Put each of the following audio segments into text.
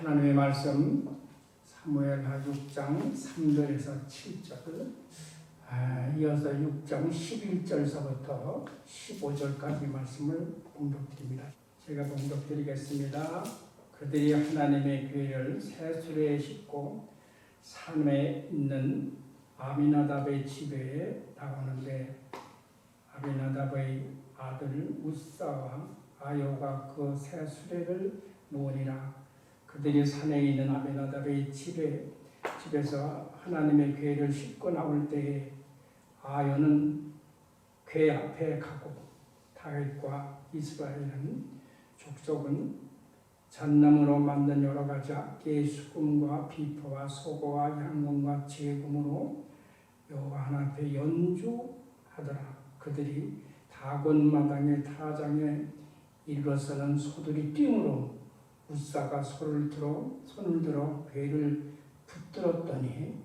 하나님의 말씀 사무엘하 6장 3절에서 7절, 이어서 6장 11절서부터 15절까지 말씀을 봉독드립니다. 제가 봉독드리겠습니다. 그들이 하나님의 교회를 새 수레에 싣고 산에 있는 아미나답의 집에 나오는데, 아미나답의 아들 우사와 아요가 그 새 수레를 모으니라. 그들이 산에 있는 아미나답의 집에서 하나님의 궤를 싣고 나올 때에 아요는 궤 앞에 가고, 다윗과 이스라엘은 족속은 잣나무로 만든 여러 가지 악기의 수금과 비포와 소고와 양금과 제금으로 여호와 하나님 앞에 연주하더라. 그들이 다곤 마당의 타장에 이르러서는 소들이 뛰므로 우사가 손을 들어 궤를 붙들었더니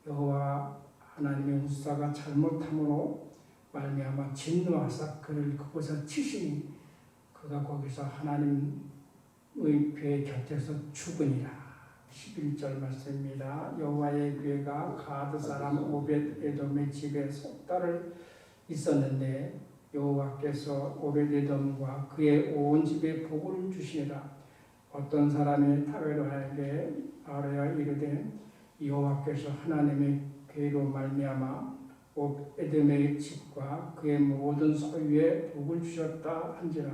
여호와 하나님의 우사가 잘못함으로 말미암아 진노하사 그를 그곳에 치시니 그가 거기서 하나님의 궤 곁에서 죽으니라. 11절 말씀입니다. 여호와의 궤가 가드 사람 오벳에돔의 집에 석 달을 있었는데 여호와께서 오벳에돔과 그의 온 집에 복을 주시니라. 어떤 사람이 다윗에게 아뢰어 이르되 여호와께서 하나님의 궤로 말미암아 오벳에돔의 집과 그의 모든 소유에 복을 주셨다 한지라.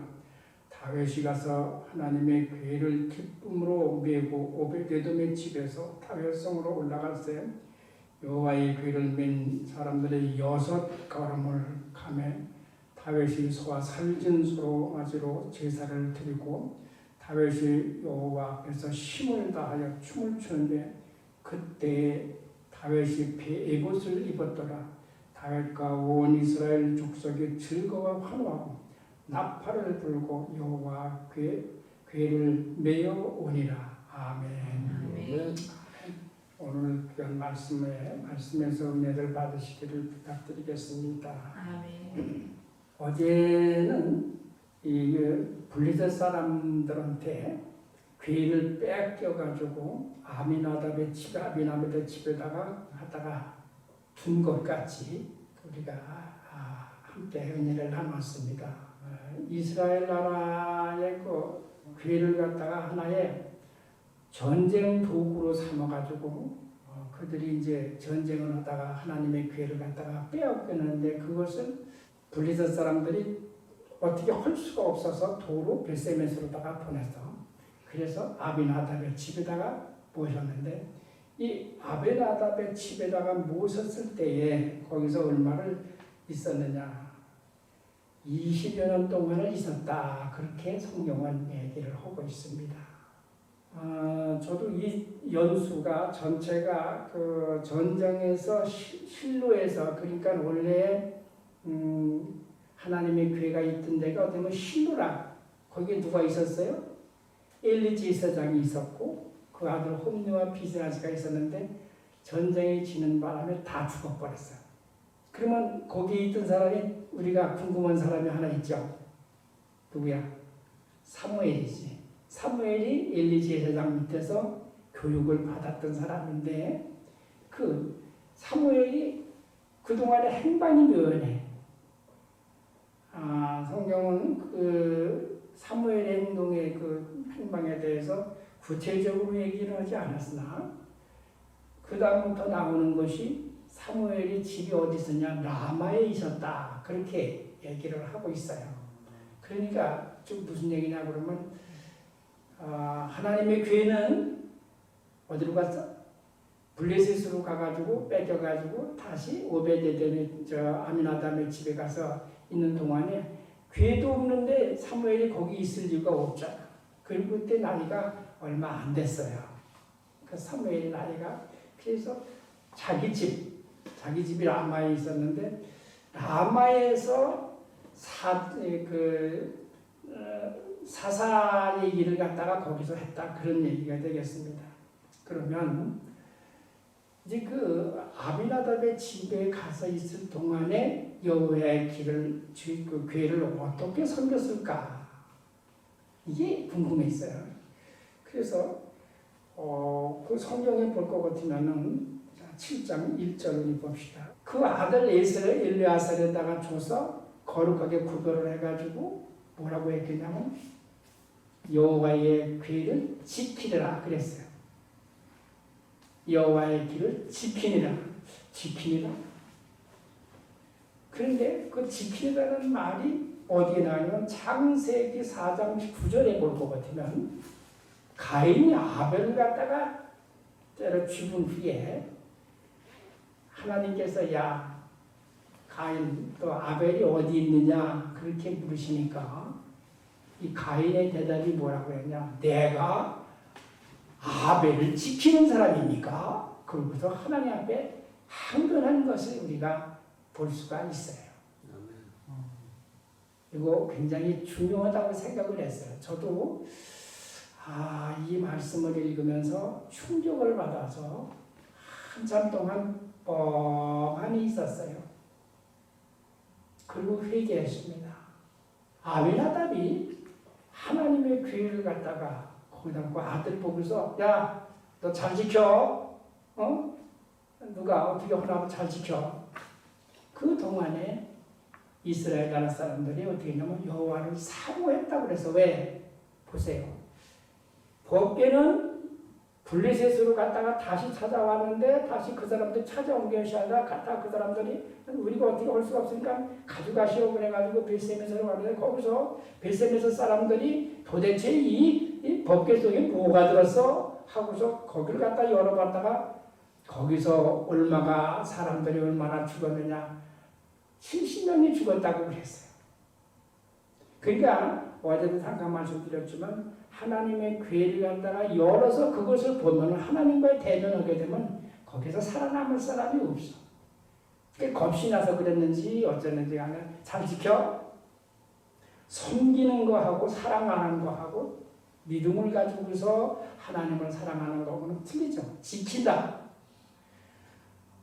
다윗이 가서 하나님의 궤를 기쁨으로 메고 오벳에돔의 집에서 다윗성으로 올라갈새 여호와의 궤를 맨 사람들의 6걸음을 가매 다윗이 소와 살진 소로마지로 제사를 드리고 다윗이 여호와 앞에서 힘을 다하여 춤을 추는데 그때 다윗이 에봇을 입었더라. 다윗과 온 이스라엘 족속이 즐거워 환호하고 나팔을 불고 여호와 궤를 메어 오니라. 아멘. 오늘 귀한 말씀에서 은혜를 받으시기를 부탁드리겠습니다. 아멘. 어제는 이 블레셋 사람들한테 궤를 뺏겨가지고 아미나답의 집에다가 하다가 둔 것 같이 우리가 함께 은혜를 나눴습니다. 이스라엘 나라의 그 궤를 갖다가 하나의 전쟁 도구로 삼아가지고 그들이 이제 전쟁을 하다가 하나님의 궤를 갖다가 빼앗겼는데 그것을 블레셋 사람들이 어떻게 할 수가 없어서 도로 벳세메스로다가 보냈어. 그래서 아비나답의 집에다가 모셨는데 이 아비나답의 집에다가 모셨을 때에 거기서 얼마를 있었느냐? 20여 년 동안을 있었다. 그렇게 성경은 얘기를 하고 있습니다. 저도 이 연수가 전체가 그 전쟁에서 실로에서, 그러니까 원래 하나님의 궤가 있던 데가 어디 보면 실로라. 거기에 누가 있었어요? 엘리 제사장이 있었고 그 아들 홈리와 비스라시가 있었는데 전쟁이 지는 바람에 다 죽어버렸어요. 그러면 거기에 있던 사람이 우리가 궁금한 사람이 하나 있죠. 누구야? 사무엘이지. 사무엘이 엘리 제사장 밑에서 교육을 받았던 사람인데 그 사무엘이 그동안의 행방이 묘연해. 성경은 그 사무엘의 행동의 그 행방에 대해서 구체적으로 얘기는 하지 않았으나 그 다음부터 나오는 것이 사무엘이 집이 어디 있었냐? 라마에 있었다. 그렇게 얘기를 하고 있어요. 그러니까 좀 무슨 얘기냐 그러면 하나님의 궤는 어디로 갔어? 블레셋으로 가가지고 뺏겨가지고 다시 오벳에돔의 아미나답의 집에 가서 있는 동안에 궤도 없는데 사무엘이 거기 있을 이유가 없잖아. 그리고 그때 나이가 얼마 안 됐어요. 그 사무엘 나이가. 그래서 자기 집이 라마에 있었는데 라마에서 사사의 일을 갖다가 거기서 했다. 그런 얘기가 되겠습니다. 그러면 이제 그 아비나답의 집에 가서 있을 동안에 여호와의 그 궤를 어떻게 섬겼을까? 이게 궁금했어요. 그래서 그 성경에 볼 것 같으면은 7장 1절을 봅시다. 그 아들 엘르아살에다가 줘서 거룩하게 구별을 해가지고 뭐라고 했겠냐면 여호와의 궤를 지키리라 그랬어요. 여호와의 길을 지키니라. 그런데 그 지키라는 말이 어디에 나오냐면 창세기 4장 9절에 볼 것 같으면 가인이 아벨을 갖다가 때려 죽은 후에 하나님께서 야 가인 또 아벨이 어디 있느냐 그렇게 물으시니까 이 가인의 대답이 뭐라고 했냐, 내가 아벨을 지키는 사람입니까? 그러고서 하나님 앞에 항변한 것을 우리가 볼 수가 있어요. 이거 굉장히 중요하다고 생각을 했어요. 저도 이 말씀을 읽으면서 충격을 받아서 한참 동안 뻥하니 있었어요. 그리고 회개했습니다. 아비나답이 하나님의 궤를 갖다가 거기다 놓고 아들 보고서 야, 너 잘 지켜. 누가 어떻게 하라고 잘 지켜. 그 동안에 이스라엘 나라 사람들이 어떻게 했냐면 여호와를 사모했다고 그래서 왜? 보세요. 법궤는 블레셋으로 갔다가 다시 찾아왔는데 다시 그 사람들 찾아온 것이 아니라 갔다가 그 사람들이 우리가 어떻게 할 수가 없으니까 가져가시오 그래가지고 벳셈에서 왔는데 거기서 벳셈에서 사람들이 도대체 이 법궤 속에 뭐가 들었어? 하고서 거기를 갖다 열어봤다가 거기서 사람들이 얼마나 죽었느냐 70명이 죽었다고 그랬어요. 그러니까 어제도 잠깐 말씀드렸지만 하나님의 궤를 갖다가 열어서 그것을 보면 하나님과의 대면하게 되면 거기서 살아남을 사람이 없어. 겁이 나서 그랬는지 어쩌는지 간에 잘 지켜. 섬기는 거하고 사랑하는 거하고 믿음을 가지고서 하나님을 사랑하는 거하고는 틀리죠. 지킨다.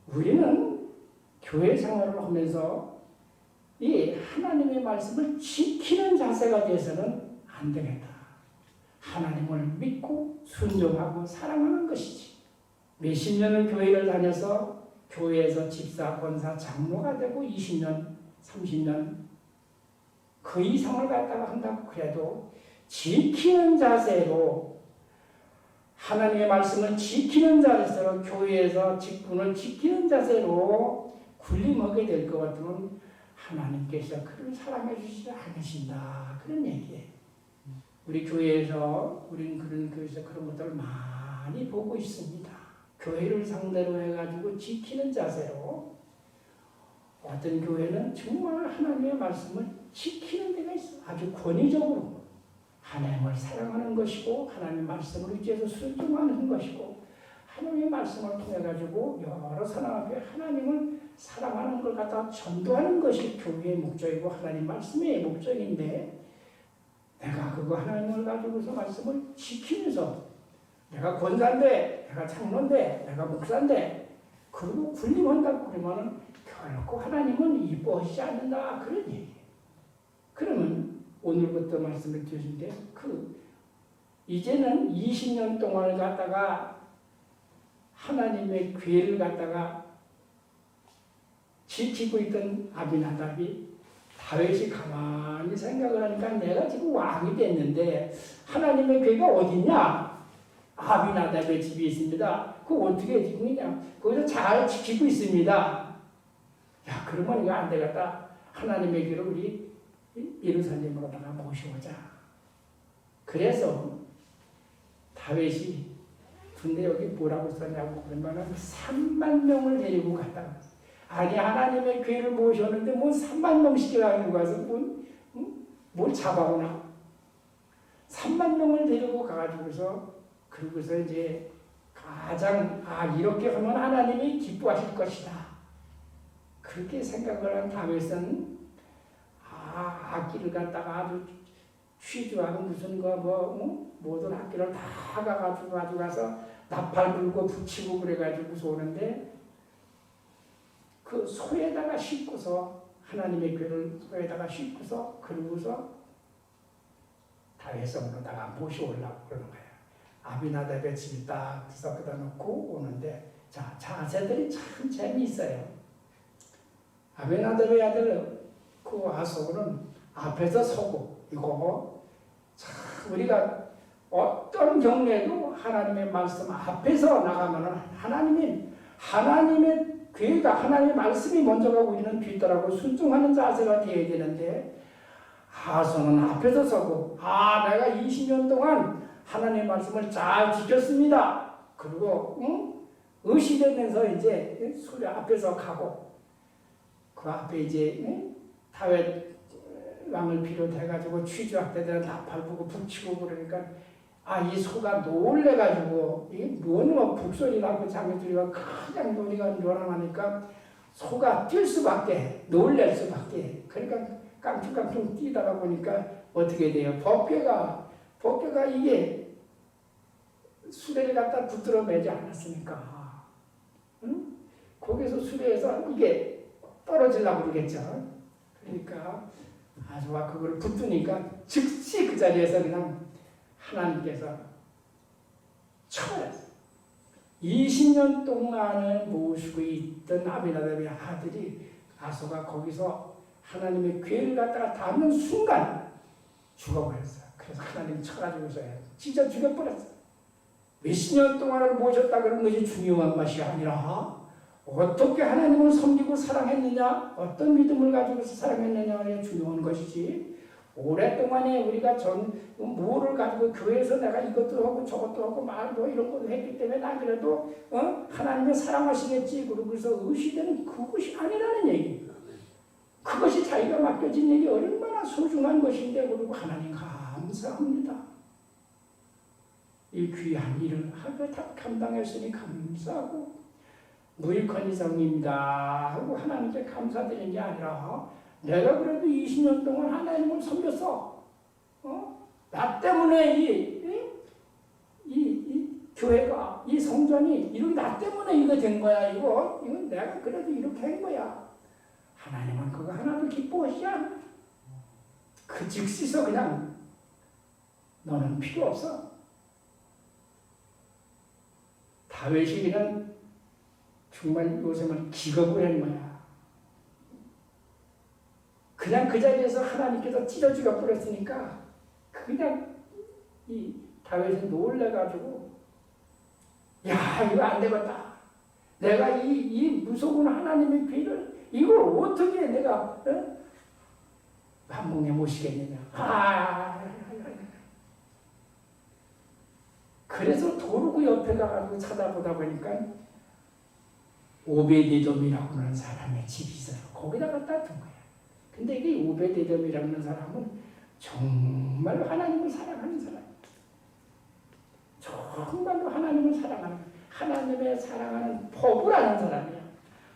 우리는 교회 생활을 하면서 이 하나님의 말씀을 지키는 자세가 돼서는 안 되겠다. 하나님을 믿고 순종하고 사랑하는 것이지. 몇십 년을 교회를 다녀서 교회에서 집사, 권사, 장로가 되고 20년, 30년 그 이상을 갖다가 한다고 그래도 지키는 자세로 하나님의 말씀을 지키는 자세로 교회에서 직분을 지키는 자세로 군림하게 될 것 같으면 하나님께서 그를 사랑해 주시지 않으신다. 그런 얘기예요. 우리 교회에서 우리는 그런 교회에서 그런 것들을 많이 보고 있습니다. 교회를 상대로 해가지고 지키는 자세로 어떤 교회는 정말 하나님의 말씀을 지키는 데가 있어. 아주 권위적으로 하나님을 사랑하는 것이고 하나님의 말씀을 의지해서 순종하는 것이고 하나님의 말씀을 통해 가지고 여러 사람 앞에 하나님을 사랑하는 걸 갖다 전도하는 것이 교회의 목적이고 하나님 말씀의 목적인데 내가 그거 하나님을 가지고서 말씀을 지키면서 내가 권사인데 내가 장로인데 내가 목사인데 그리고 군림한다고 그러면은 결코 하나님은 이뻐하시지 않는다 그런 얘기예요. 그러면 오늘부터 말씀을 드리는데 이제는 20년 동안을 갖다가 하나님의 궤를 갖다가 지키고 있던 아비나답이 다윗이 가만히 생각을 하니까 내가 지금 왕이 됐는데 하나님의 궤가 어딨냐? 아비나답의 집이 있습니다. 그거 어떻게 지키고 있냐? 거기서 잘 지키고 있습니다. 야, 그러면 이거 안 되겠다. 하나님의 궤를 우리 예루살렘으로다가 모셔오자. 그래서 다윗이 근데 여기 뭐라고 썼냐고 그러면 3만 명을 데리고 갔다. 아니 하나님의 궤를 모셨는데 뭐 3만 명씩 가지고 가서 뭘 잡아오나? 3만 명을 데리고 가가지고서 그러고서 이제 가장 이렇게 하면 하나님이 기뻐하실 것이다. 그렇게 생각을 한 다윗은 악기를 갖다가 아주 취조하고 무슨 모든 악기를 다 가져가서 나팔 불고 붙이고 그래가지고 오는데 그 소에다가 싣고서 하나님의 궤를 소에다가 싣고서 그러고서 다윗성으로다가 모셔오려고 그러는 거예요. 아비나답의 집이 딱 뒤섞여다 놓고 오는데, 자, 자세들이 참 재미있어요. 아비나답의 아들 그 아소는 앞에서 서고, 이거 참 우리가 어떤 경우에도 하나님의 말씀 앞에서 나가면은 하나님의 괴가, 하나님의 말씀이 먼저 가고 우리는 뒤따라고 순종하는 자세가 되어야 되는데, 아소는 앞에서 서고, 내가 20년 동안 하나님의 말씀을 잘 지켰습니다. 그리고 의식되면서 이제 수레 앞에서 가고, 그 앞에 이제 다윗 왕을 비롯해가지고 취조학대들은 다 밟고 북치고 그러니까, 이 소가 놀래가지고, 이게 뭔 북소리 나고 장애소리가 그냥 놀이가 요란하니까 소가 뛸 수밖에, 놀랄 수밖에. 그러니까 깡충깡충 뛰다가 보니까 어떻게 돼요? 법궤가 이게 수레를 갖다 붙들어 매지 않았으니까, 응? 거기서 수레에서 이게 떨어지려고 그러겠죠. 그러니까 아주가 그걸 붙으니까 즉시 그 자리에서 그냥 하나님께서 쳐버렸어요. 20년 동안을 모시고 있던 아비나답의 아들이 아소가 거기서 하나님의 괴를 갖다가 닿는 순간 죽어버렸어요. 그래서 하나님이 쳐가지고서 진짜 죽여버렸어요. 몇십 년 동안을 모셨다 그런 것이 중요한 것이 아니라 어떻게 하나님을 섬기고 사랑했느냐, 어떤 믿음을 가지고서 사랑했느냐가 중요한 것이지, 오랫동안에 우리가 뭐를 가지고 교회에서 내가 이것도 하고 저것도 하고 말도 이런 것도 했기 때문에 난 그래도 하나님을 사랑하시겠지 그러고서 의시되는 그것이 아니라는 얘기. 그것이 자기가 맡겨진 일이 얼마나 소중한 것인데, 그리고 하나님 감사합니다. 이 귀한 일을 감당했으니 감사하고, 무익한 이상입니다 하고 하나님께 감사드리는 게 아니라, 내가 그래도 20년 동안 하나님을 섬겼어. 나 때문에 이 교회가, 이 성전이 이렇게 나 때문에 이거 된 거야. 이건 내가 그래도 이렇게 한 거야. 하나님은 그거 하나도 기뻐하시지 않아. 그 즉시서 그냥 너는 필요 없어. 다윗이 그냥 정말 요즘은 기겁을 한 거야. 그냥 그 자리에서 하나님께서 찢어 죽여버렸으니까 그냥 이 다윗이 놀래가지고, 야, 이거 안 되겠다. 내가 이 무서운 하나님의 괴를 이걸 어떻게 내가 한봉에 모시겠느냐. 그래서 도르고 옆에 가가지고 찾아보다 보니까 오베데돔이라고 하는 사람의 집이 있어요. 거기다 갖다 둔 거야. 근데 이게 오베데돔이라는 사람은 정말로 하나님을 사랑하는 사람이야. 정말로 하나님을 사랑하는, 하나님의 사랑하는 법을 아는 사람이야.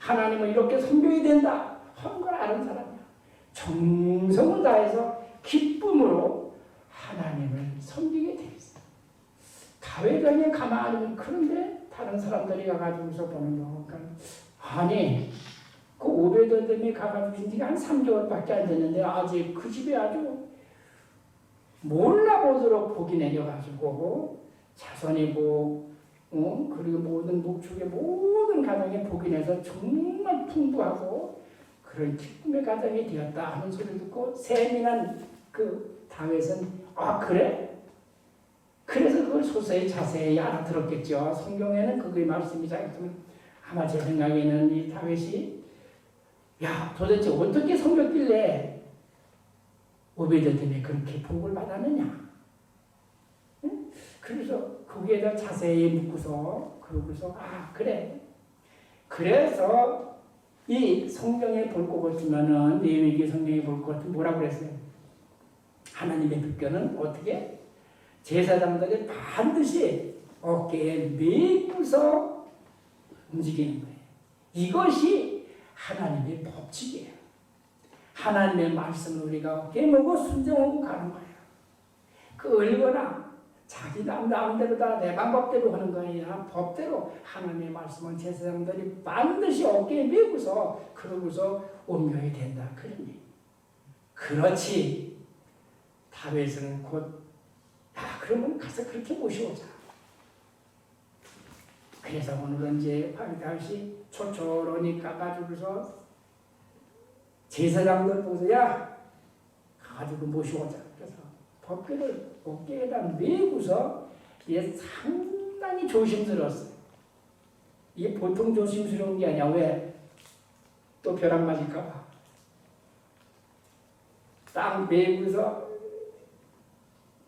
하나님을 이렇게 섬겨야 된다 하는 걸 아는 사람이야. 정성을 다해서 기쁨으로 하나님을 섬기게 돼 있어. 다윗왕에 가만히 보면, 그런데 다른 사람들이 가가지고서 보는 거, 그러니까 아니 그 오베데돔이 가가지고 지가 한 3개월밖에 안 됐는데 아직 그 집에 아주 몰라보도록 복이 내려가지고 자손이 그리고 모든 목축의 모든 가정에 복이 내서 정말 풍부하고 그런 기쁨의 가정이 되었다 하는 소리를 듣고 세민한 그 다윗은 그래? 그래서 그걸 소서히 자세히 알아들었겠죠. 성경에는 그거의 말씀이 있지만 아마 제 생각에는 이 다윗이 도대체 어떻게 섬겼길래 오베데돔이 그렇게 복을 받았느냐. 응? 그래서 거기에다 자세히 묻고서 그러고서 그래. 그래서 이 성경에 볼 것 같으면은 레위기 성경에 볼 것 같으면 뭐라고 그랬어요? 하나님의 백견은 어떻게? 제사장들이 반드시 어깨에 메고서 움직이는 거예요. 이것이 하나님의 법칙이에요. 하나님의 말씀을 우리가 어깨에 메고 순종하고 가는 거예요. 그 얼거나 자기 마음대로 다 내 방법대로 하는 거 아니라 법대로 하나님의 말씀은 제사장들이 반드시 어깨에 메고서 그러고서 옮겨야 된다. 그러니 그렇지. 다윗은 곧 그러면 가서 그렇게 모셔오자. 그래서 오늘은 이제 황다시 초초로니 까가지고서 제사장들 보고서 야 가지고 모시고자. 그래서 법궤를 어깨에다 메고서 이게 상당히 조심스러웠어요. 이게 보통 조심스러운 게 아니야. 왜? 또 벼락 맞을까봐. 딱 메고서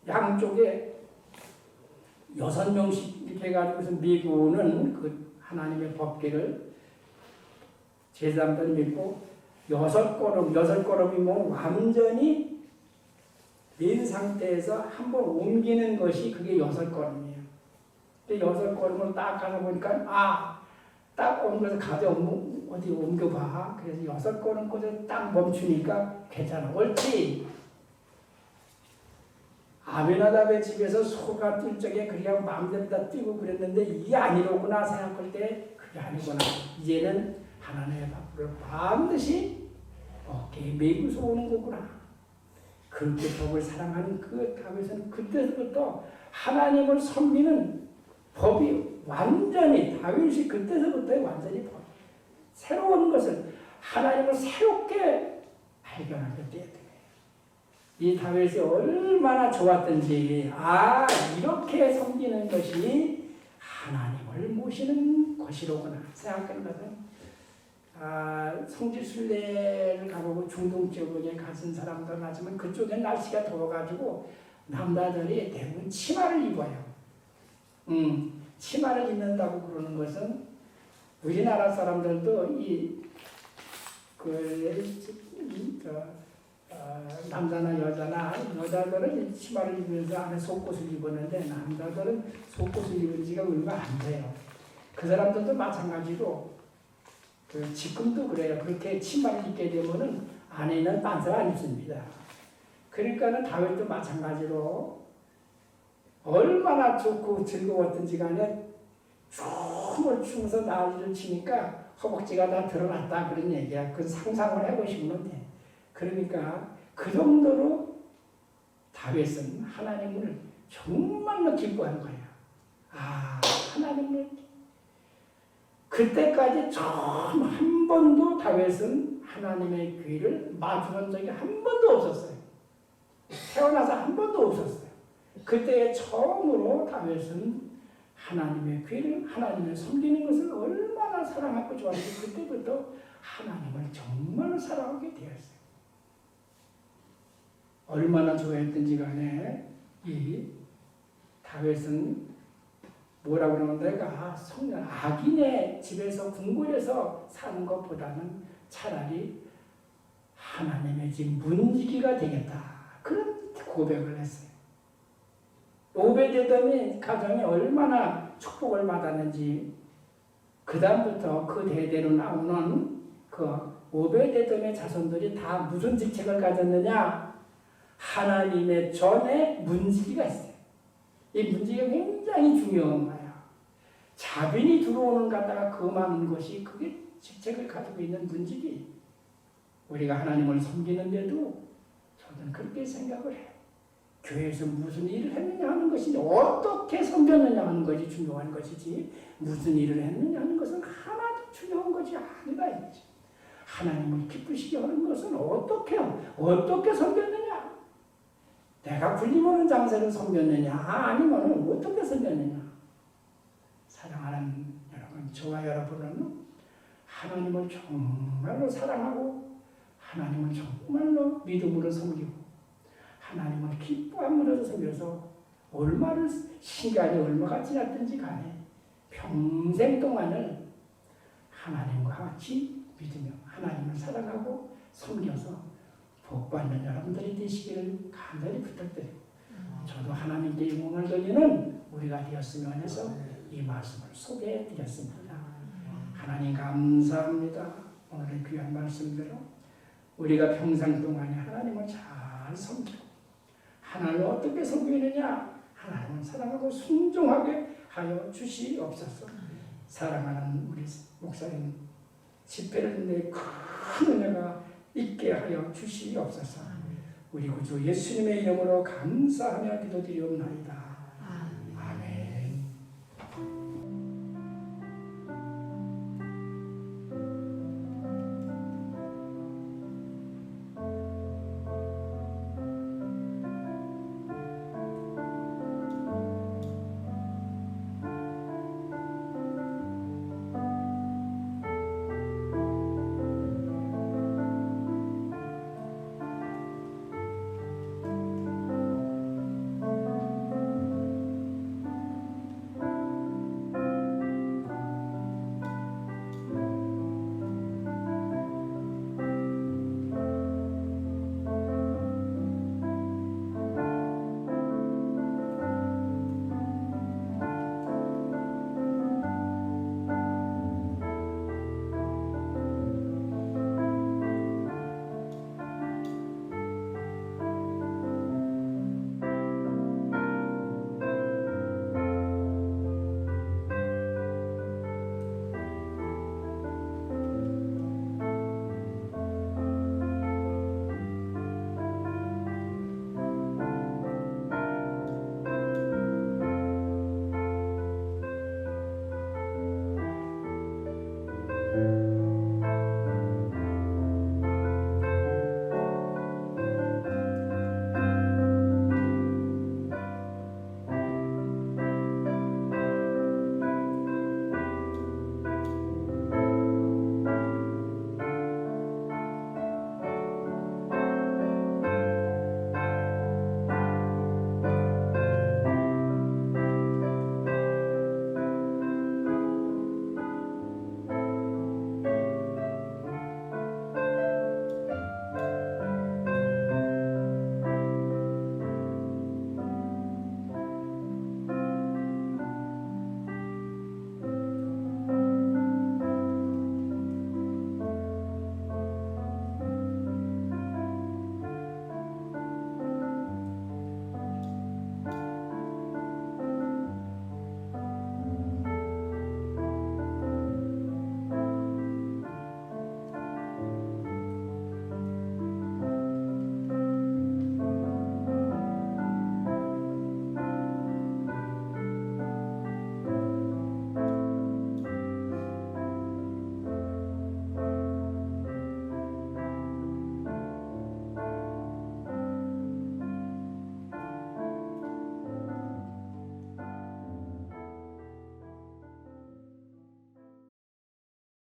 양쪽에 6명씩 이렇게 해가지고서 메고는 그 하나님의 법궤를 제사장들이 메고 6걸음이면 완전히 맨 상태에서 한번 옮기는 것이 그게 6걸음이에요. 근데 6걸음을 딱 가다 보니까 딱 옮겨서 가져 어디 옮겨봐. 그래서 6걸음 꽂아 딱 멈추니까 괜찮아. 옳지. 아베나답의 집에서 소가 뛸 적에 그냥 마음대로 다 뛰고 그랬는데 이게 아니로구나 생각할 때 그게 아니구나. 이제는 하나님의 법을 반드시 어깨에 메고서 오는 거구나. 그렇게 법을 사랑하는 그 다윗은 그때부터 하나님을 섬기는 법이 완전히 다윗이 그때서부터 완전히 새로운 것을 하나님을 새롭게 발견하게 되었다. 이 다윗이 얼마나 좋았던지 이렇게 섬기는 것이 하나님을 모시는 것이로구나 생각하는 것은 성지순례를 가보고 중동 지역에 가진 사람들은 하지만 그쪽에 날씨가 더워가지고 남자들이 대부분 치마를 입어요. 치마를 입는다고 그러는 것은 우리나라 사람들도 남자나 여자들은 치마를 입으면서 안에 속옷을 입었는데 남자들은 속옷을 입은 지가 얼마 안 돼요. 그 사람들도 마찬가지로 지금도 그래요. 그렇게 치마를 입게 되면은 안에는 반사가 안 입습니다. 그러니까는 다윗도 마찬가지로 얼마나 좋고 즐거웠던지 간에 춤을 추면서 난리를 치니까 허벅지가 다 드러났다 그런 얘기야. 그 상상을 해보시면 돼. 그러니까 그 정도로 다윗은 하나님을 정말로 기뻐한 거야. 하나님을 그때까지 처음 한 번도 다윗은 하나님의 귀를 마주한 적이 한 번도 없었어요. 태어나서 한 번도 없었어요. 그때 처음으로 다윗은 하나님의 귀를 하나님을 섬기는 것을 얼마나 사랑하고 좋아했는지 그때부터 하나님을 정말 사랑하게 되었어요. 얼마나 좋아했던지 간에 이 다윗은 뭐라고 그러면 내가 악인의 집에서 궁궐에서 사는 것보다는 차라리 하나님의 집 문지기가 되겠다. 그런 고백을 했어요. 오베데돔이 가정이 얼마나 축복을 받았는지 그 다음부터 그 대대로 나오는 그 오베데돔의 자손들이 다 무슨 직책을 가졌느냐? 하나님의 전에 문지기가 있어요. 이 문지기가 굉장히 중요한 거야. 자빈이 들어오는 갖다가 금하는 것이 그게 직책을 가지고 있는 문지기. 우리가 하나님을 섬기는데도 저는 그렇게 생각을 해요. 교회에서 무슨 일을 했느냐 하는 것이 어떻게 섬겼느냐 하는 것이 중요한 것이지 무슨 일을 했느냐 하는 것은 하나도 중요한 것이 아니다 이거지. 하나님을 기쁘시게 하는 것은 어떻게 섬겼느냐? 내가 굴림하는 장세를 섬겼느냐 아니면 어떻게 섬겼느냐? 사랑하는 여러분, 저와 여러분은 하나님을 정말로 사랑하고 하나님을 정말로 믿음으로 섬기고 하나님을 기뻐함으로 섬겨서 시간이 얼마가 지났든지 간에 평생 동안을 하나님과 같이 믿으며 하나님을 사랑하고 섬겨서 복받는 여러분들이 되시기를 간절히 부탁드리고 저도 하나님께 영광을 돌리는 우리가 되었으면 해서 이 말씀을 소개해 드렸습니다. 하나님 감사합니다. 오늘의 귀한 말씀대로 우리가 평생 동안에 하나님을 잘 섬기고 하나님을 어떻게 섬기느냐? 하나님을 사랑하고 순종하게 하여 주시옵소서. 사랑하는 우리 목사님 집회를 내 큰 은혜가 있게 하여 주시옵소서. 우리 구주 예수님의 이름으로 감사하며 기도드리옵나이다.